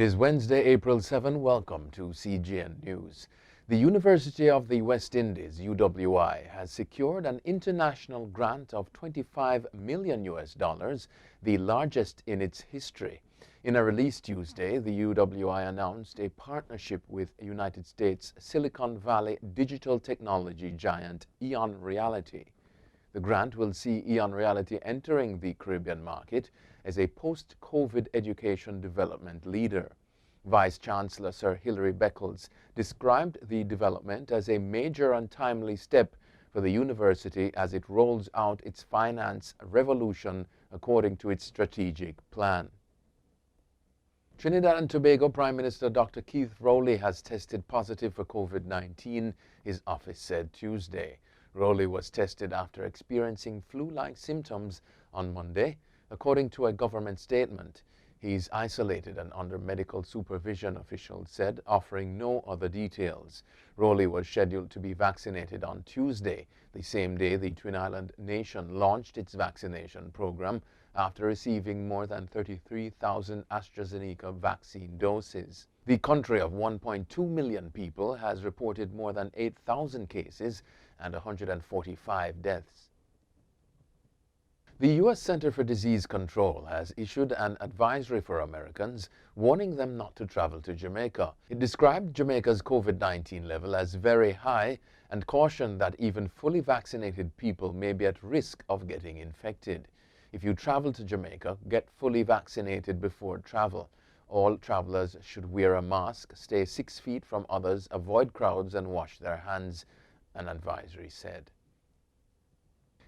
is Wednesday, April 7. Welcome to CGN News. The University of the West Indies, UWI, has secured an international grant of $25 million, the largest in its history. In a release Tuesday, the UWI announced a partnership with United States Silicon Valley digital technology giant Eon Reality. The grant will see Eon Reality entering the Caribbean market as a post-COVID education development leader. Vice-Chancellor Sir Hilary Beckles described the development as a major and timely step for the university as it rolls out its finance revolution according to its strategic plan. Trinidad and Tobago Prime Minister Dr. Keith Rowley has tested positive for COVID-19, his office said Tuesday. Rowley was tested after experiencing flu-like symptoms on Monday, according to a government statement. He's isolated and under medical supervision, officials said, offering no other details. Rowley was scheduled to be vaccinated on Tuesday, the same day the Twin Island nation launched its vaccination program after receiving more than 33,000 AstraZeneca vaccine doses. The country of 1.2 million people has reported more than 8,000 cases and 145 deaths. The U.S. Center for Disease Control has issued an advisory for Americans warning them not to travel to Jamaica. It described Jamaica's COVID-19 level as very high and cautioned that even fully vaccinated people may be at risk of getting infected. If you travel to Jamaica, get fully vaccinated before travel. All travelers should wear a mask, stay 6 feet from others, avoid crowds, and wash their hands, an advisory said.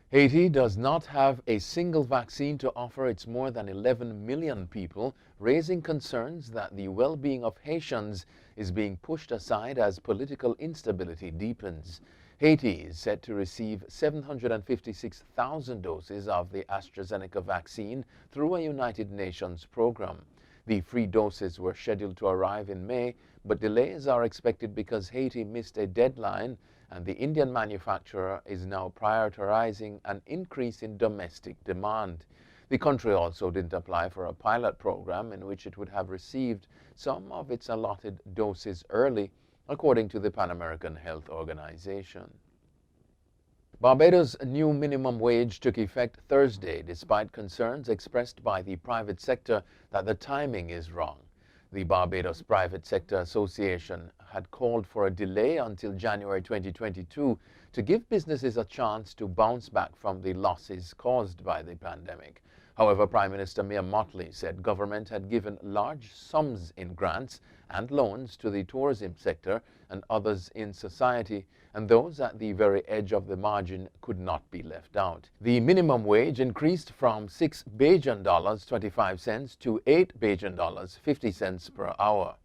Haiti does not have a single vaccine to offer its more than 11 million people, raising concerns that the well-being of Haitians is being pushed aside as political instability deepens. Haiti is set to receive 756,000 doses of the AstraZeneca vaccine through a United Nations program. The free doses were scheduled to arrive in May, but delays are expected because Haiti missed a deadline and the Indian manufacturer is now prioritizing an increase in domestic demand. The country also didn't apply for a pilot program in which it would have received some of its allotted doses early, according to the Pan American Health Organization. Barbados' new minimum wage took effect Thursday, despite concerns expressed by the private sector that the timing is wrong. The Barbados Private Sector Association had called for a delay until January 2022 to give businesses a chance to bounce back from the losses caused by the pandemic. However, Prime Minister Mia Mottley said government had given large sums in grants and loans to the tourism sector and others in society, and those at the very edge of the margin could not be left out. The minimum wage increased from $6 Bajan 25 cents to $8 Bajan 50 cents per hour.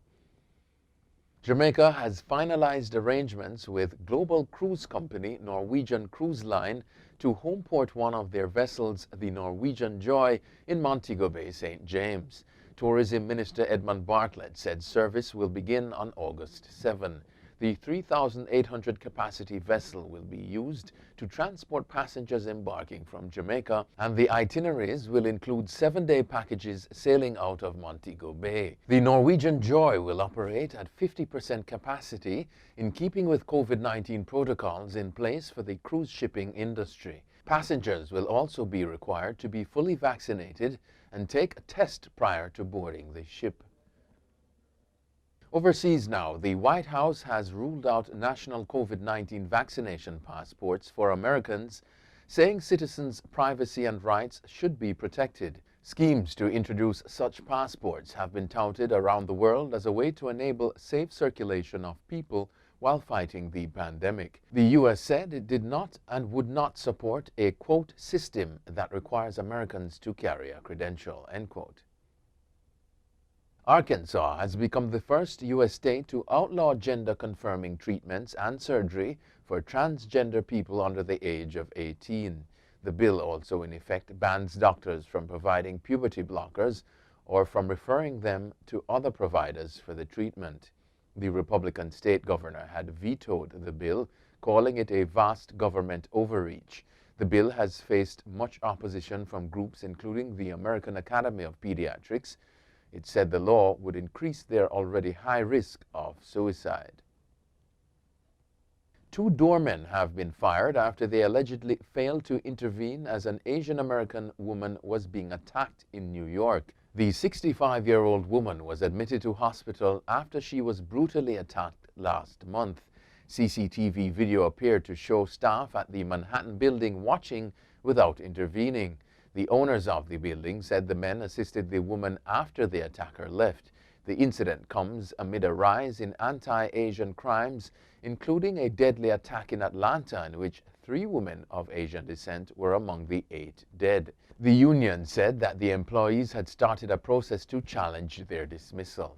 Jamaica has finalized arrangements with global cruise company Norwegian Cruise Line to homeport one of their vessels, the Norwegian Joy, in Montego Bay, St. James. Tourism Minister Edmund Bartlett said service will begin on August 7. The 3,800 capacity vessel will be used to transport passengers embarking from Jamaica, and the itineraries will include 7-day packages sailing out of Montego Bay. The Norwegian Joy will operate at 50% capacity in keeping with COVID-19 protocols in place for the cruise shipping industry. Passengers will also be required to be fully vaccinated and take a test prior to boarding the ship. Overseas now, the White House has ruled out national COVID-19 vaccination passports for Americans, saying citizens' privacy and rights should be protected. Schemes to introduce such passports have been touted around the world as a way to enable safe circulation of people while fighting the pandemic. The U.S. said it did not and would not support a, quote, system that requires Americans to carry a credential, end quote. Arkansas has become the first U.S. state to outlaw gender-confirming treatments and surgery for transgender people under the age of 18. The bill also, in effect, bans doctors from providing puberty blockers or from referring them to other providers for the treatment. The Republican state governor had vetoed the bill, calling it a vast government overreach. The bill has faced much opposition from groups including the American Academy of Pediatrics, It said the law would increase their already high risk of suicide. 2 doormen have been fired after they allegedly failed to intervene as an Asian American woman was being attacked in New York. The 65-year-old woman was admitted to hospital after she was brutally attacked last month. CCTV video appeared to show staff at the Manhattan building watching without intervening. The owners of the building said the men assisted the woman after the attacker left. The incident comes amid a rise in anti-Asian crimes, including a deadly attack in Atlanta in which 3 women of Asian descent were among the 8 dead. The union said that the employees had started a process to challenge their dismissal.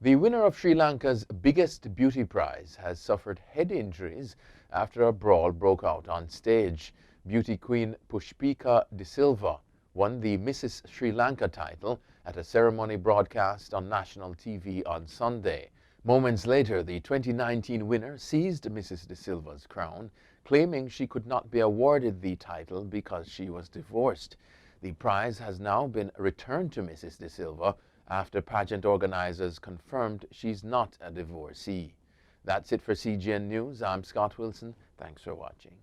The winner of Sri Lanka's biggest beauty prize has suffered head injuries after a brawl broke out on stage. Beauty queen Pushpika De Silva won the Mrs. Sri Lanka title at a ceremony broadcast on national TV on Sunday. Moments later, the 2019 winner seized Mrs. De Silva's crown, claiming she could not be awarded the title because she was divorced. The prize has now been returned to Mrs. De Silva after pageant organizers confirmed she's not a divorcee. That's it for CGN News. I'm Scott Wilson. Thanks for watching.